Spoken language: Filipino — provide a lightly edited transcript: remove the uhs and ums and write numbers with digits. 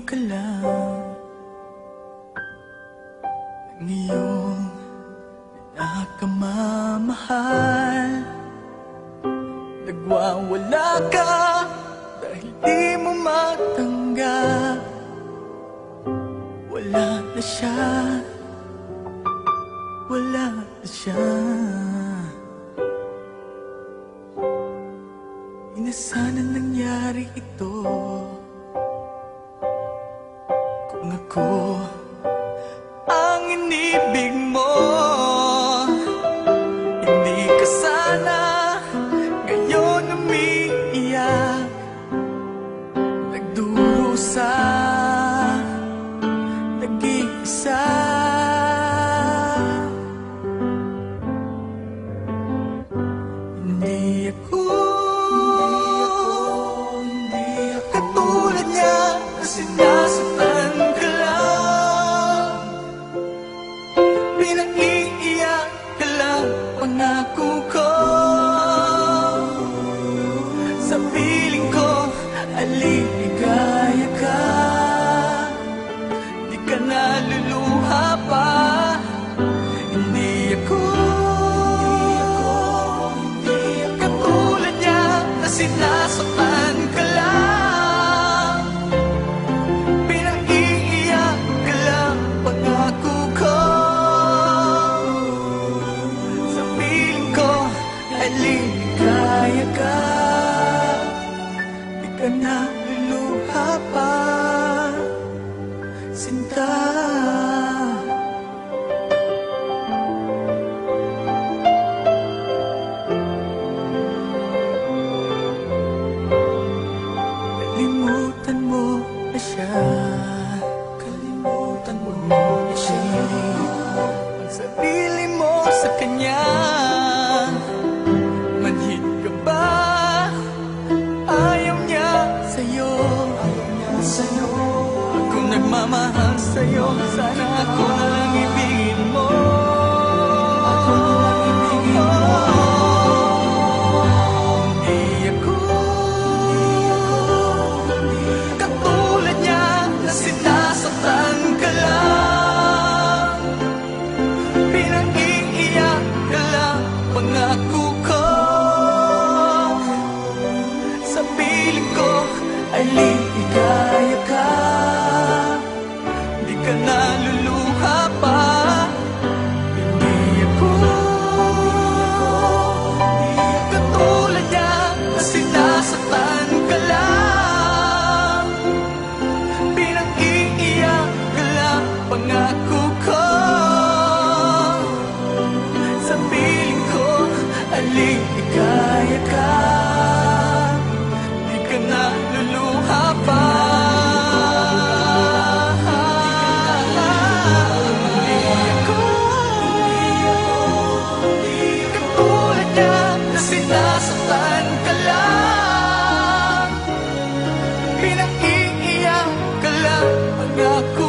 ka lang ng iyong pinakamamahal. Nagwawala ka dahil di mo matanggap. Wala na siya, wala na siya. Ina, sana nangyari ito kung ako ang inibig mo. Hindi ka sana ngayon umiiyak, nagdurusa, nag-iisa. Hindi ako katulad niya na sinasaktan ka lang, pinag-iiyak ka lang, pangako ko. Sa piling ko, aliligaya ka, di ka naluluha pa. Hindi ako katulad niya na sinasaktan ka lang, pinag-iiyak ka lang, pangako ko. Sa piling ko, aliligaya ka, di ka naluluha pa, sinta. Kalimutan mo na siya, kalimutan mo na siya. Pagsarili mo sa kanya, manhid ka ba? Ayaw niya sa'yo, ako nagmamahal sa'yo, sana ako na lang ibigin mo. Hindi ako katulad niya na sinasaktan ka lang, pinag-iiyak ka lang, pangako ko. Sa piling ko, aliligaya ka, di ka naluluha pa. Hindi ako katulad niya na sinasaktan ka lang, pinag-iiyak ka lang, pangako ko. Sa piling ko, aliligaya ka, di ka naluluha pa. Hindi ako katulad niya na sinasaktan ka lang, pinag-iiyak ka lang, pangako